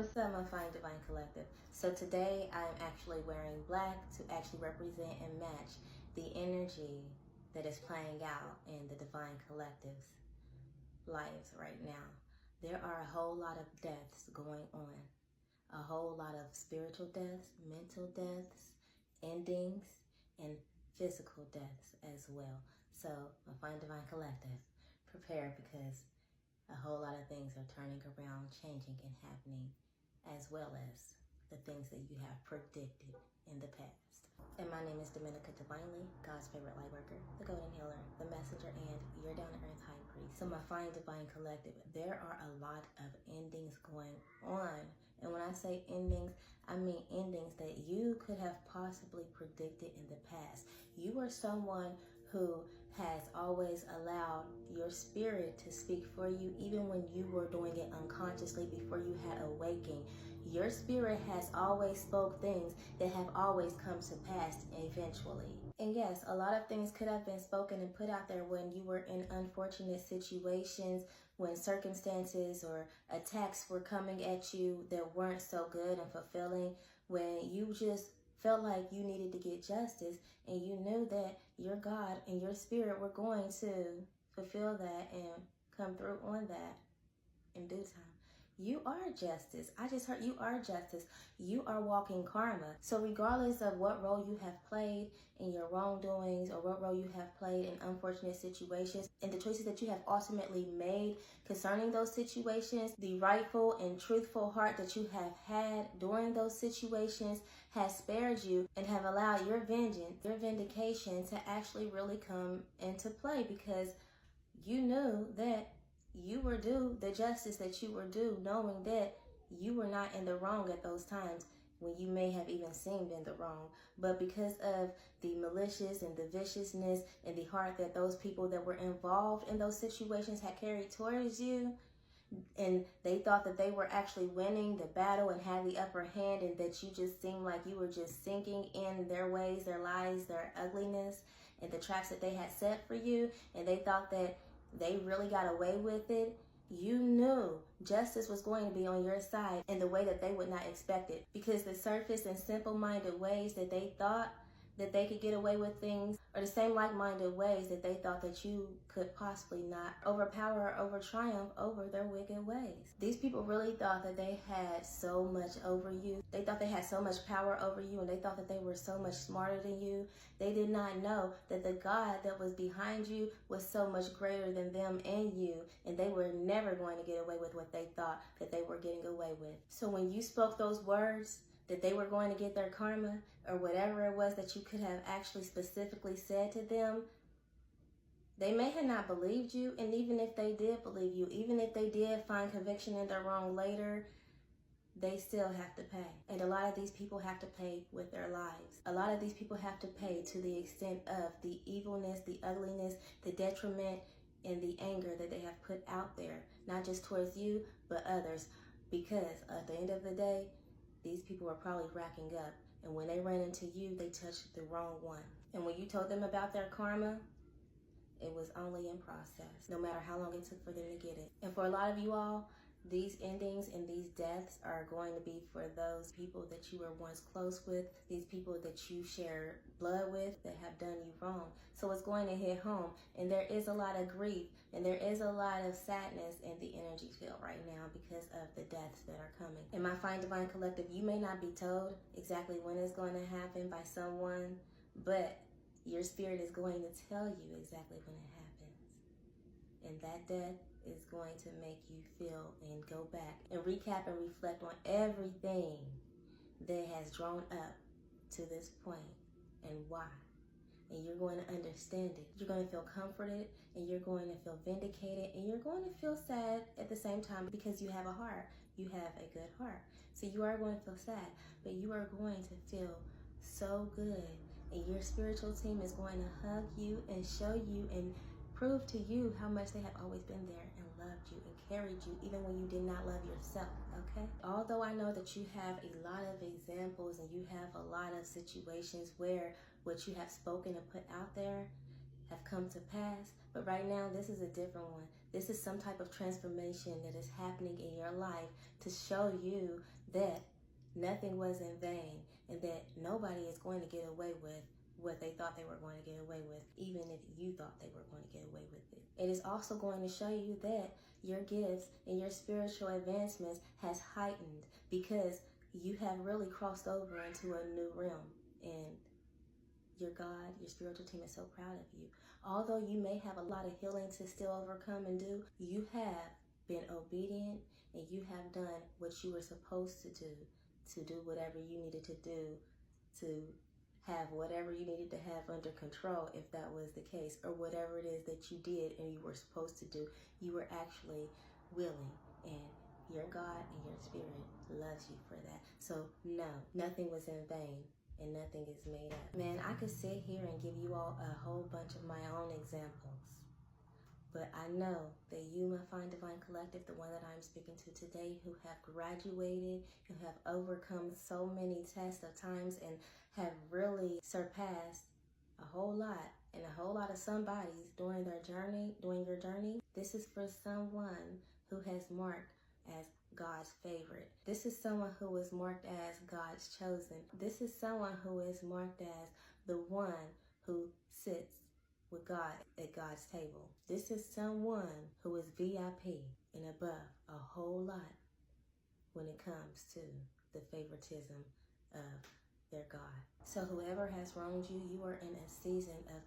What's up, my fine divine collective? So today I'm actually wearing black to actually represent and match the energy that is playing out in the divine collective's lives right now. There are a whole lot of deaths going on. A whole lot of spiritual deaths, mental deaths, endings, and physical deaths as well. So my fine divine collective, prepare, because a whole lot of things are turning around, changing, and happening, as well as the things that you have predicted in the past. And my name is Dominica Divinely, God's favorite light worker, the golden healer, the messenger, and your down-to-earth high priest. So my fine divine collective, there are a lot of endings going on. And when I say endings, I mean endings that you could have possibly predicted in the past. You are someone who has always allowed your spirit to speak for you, even when you were doing it unconsciously before you had awakened. Your spirit has always spoke things that have always come to pass eventually. And yes, a lot of things could have been spoken and put out there when you were in unfortunate situations, when circumstances or attacks were coming at you that weren't so good and fulfilling, when you just felt like you needed to get justice and you knew that your God and your spirit were going to fulfill that and come through on that in due time. You are justice. I just heard you are justice. You are walking karma. So regardless of what role you have played in your wrongdoings or what role you have played in unfortunate situations and the choices that you have ultimately made concerning those situations, the rightful and truthful heart that you have had during those situations has spared you and have allowed your vengeance, your vindication to actually really come into play, because you knew that you were due the justice that you were due, knowing that you were not in the wrong at those times when you may have even seemed in the wrong. But because of the malicious and the viciousness and the heart that those people that were involved in those situations had carried towards you, and they thought that they were actually winning the battle and had the upper hand, and that you just seemed like you were just sinking in their ways, their lies, their ugliness, and the traps that they had set for you, and they thought that they really got away with it. You knew justice was going to be on your side in the way that they would not expect it, because the surface and simple-minded ways that they thought that they could get away with things are the same like-minded ways that they thought that you could possibly not overpower or over triumph over their wicked ways. These people really thought that they had so much over you. They thought they had so much power over you, and they thought that they were so much smarter than you. They did not know that the God that was behind you was so much greater than them and you, and they were never going to get away with what they thought that they were getting away with. So when you spoke those words, that they were going to get their karma, or whatever it was that you could have actually specifically said to them, they may have not believed you. And even if they did believe you, even if they did find conviction in their wrong later, they still have to pay. And a lot of these people have to pay with their lives. A lot of these people have to pay to the extent of the evilness, the ugliness, the detriment, and the anger that they have put out there, not just towards you, but others. Because at the end of the day, these people are probably racking up, and when they ran into you, they touched the wrong one. And when you told them about their karma, it was only in process, no matter how long it took for them to get it. And for a lot of you all, these endings and these deaths are going to be for those people that you were once close with, these people that you share blood with that have done you wrong. So it's going to hit home, and there is a lot of grief, and there is a lot of sadness in the energy field right now because of the deaths that are coming. In my fine divine collective, you may not be told exactly when it's going to happen by someone, but your spirit is going to tell you exactly when it happens. And that death is going to make you feel and go back and recap and reflect on everything that has drawn up to this point and why. And you're going to understand it. You're going to feel comforted, and you're going to feel vindicated, and you're going to feel sad at the same time, because you have a heart. You have a good heart. So you are going to feel sad, but you are going to feel so good. And your spiritual team is going to hug you and show you and prove to you how much they have always been there and loved you and carried you even when you did not love yourself, okay? Although I know that you have a lot of examples and you have a lot of situations where what you have spoken and put out there have come to pass, But right now, this is a different one. This is some type of transformation that is happening in your life to show you that nothing was in vain and that nobody is going to get away with what they thought they were going to get away with, even if you thought they were going to get away with it. It is also going to show you that your gifts and your spiritual advancements has heightened because you have really crossed over into a new realm. And your God, your spiritual team is so proud of you. Although you may have a lot of healing to still overcome and do, you have been obedient and you have done what you were supposed to do whatever you needed to do to have whatever you needed to have under control, if that was the case, or whatever it is that you did and you were supposed to do. You were actually willing, and your God and your spirit loves you for that. So no, nothing was in vain and nothing is made up. Man, I could sit here and give you all a whole bunch of my own examples, but I know that you, my Fine Divine Collective, the one that I'm speaking to today, who have graduated, who have overcome so many tests of times and have really surpassed a whole lot and a whole lot of somebodies during your journey. This is for someone who has marked as God's favorite. This is someone who is marked as God's chosen. This is someone who is marked as the one who sits with God at God's table. This is someone who is VIP and above a whole lot when it comes to the favoritism of their God. So whoever has wronged you, you are in a season of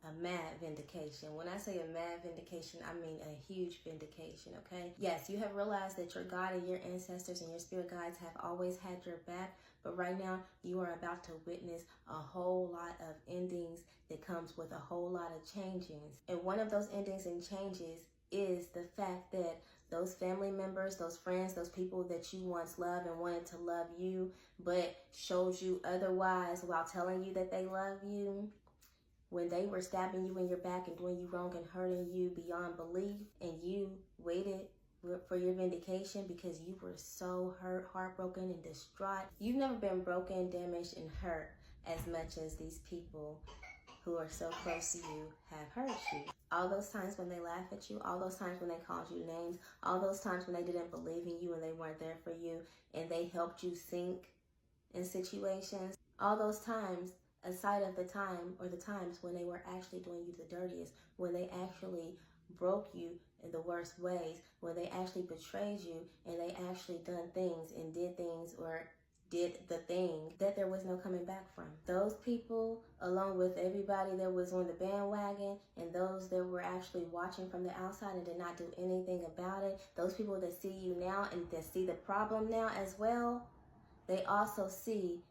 a mad vindication. When I say a mad vindication, I mean a huge vindication, okay? Yes, you have realized that your God and your ancestors and your spirit guides have always had your back, but right now you are about to witness a whole lot of endings that comes with a whole lot of changings. And one of those endings and changes is the fact that those family members, those friends, those people that you once loved and wanted to love you, but showed you otherwise while telling you that they love you, when they were stabbing you in your back and doing you wrong and hurting you beyond belief, and you waited for your vindication because you were so hurt, heartbroken, and distraught. You've never been broken, damaged, and hurt as much as these people who are so close to you have hurt you. All those times when they laughed at you, all those times when they called you names, all those times when they didn't believe in you and they weren't there for you and they helped you sink in situations, all those times, aside of the time or the times when they were actually doing you the dirtiest, when they actually broke you in the worst ways, when they actually betrayed you and they actually done things and did things or did the thing that there was no coming back from. Those people, along with everybody that was on the bandwagon and those that were actually watching from the outside and did not do anything about it, those people that see you now and that see the problem now as well, they also see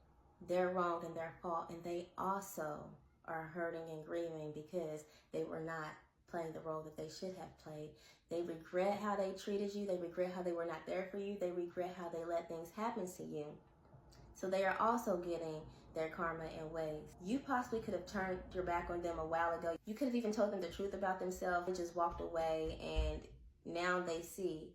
their wrong and their fault, and they also are hurting and grieving because they were not playing the role that they should have played. They regret how they treated you. They regret how they were not there for you. They regret how they let things happen to you. So they are also getting their karma in ways. You possibly could have turned your back on them a while ago. You could have even told them the truth about themselves and just walked away, and now they see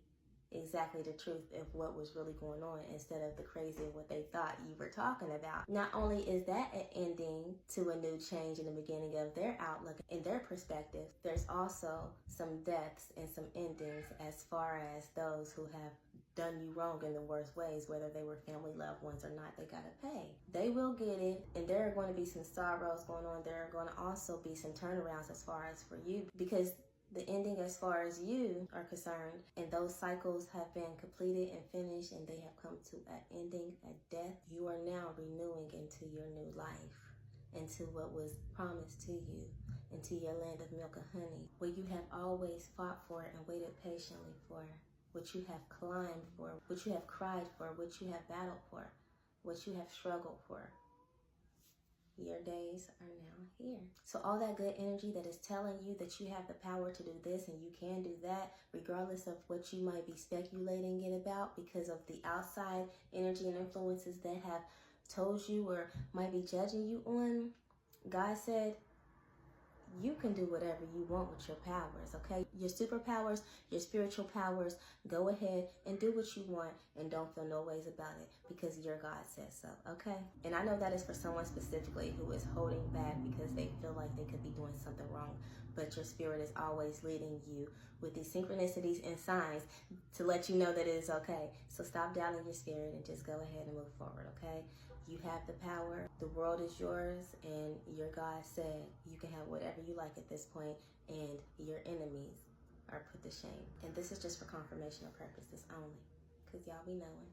exactly the truth of what was really going on instead of the crazy of what they thought you were talking about. Not only is that an ending to a new change in the beginning of their outlook and their perspective, there's also some deaths and some endings as far as those who have done you wrong in the worst ways, whether they were family, loved ones or not. They gotta pay. They will get it, and there are going to be some sorrows going on. There are going to also be some turnarounds as far as for you, because the ending as far as you are concerned, and those cycles have been completed and finished, and they have come to an ending, a death. You are now renewing into your new life, into what was promised to you, into your land of milk and honey, where you have always fought for and waited patiently for, what you have climbed for, what you have cried for, what you have battled for, what you have struggled for. Your days are now here. So all that good energy that is telling you that you have the power to do this and you can do that, regardless of what you might be speculating it about because of the outside energy and influences that have told you or might be judging you on, God said, you can do whatever you want with your powers, okay? Your superpowers, your spiritual powers, go ahead and do what you want and don't feel no ways about it because your God says so, okay? And I know that is for someone specifically who is holding back because they feel like they could be doing something wrong, but your spirit is always leading you with these synchronicities and signs to let you know that it is okay. So stop doubting your spirit and just go ahead and move forward, okay? You have the power. The world is yours, and your God said you can have whatever you like at this point, and your enemies are put to shame. And this is just for confirmational purposes only, because y'all be knowing.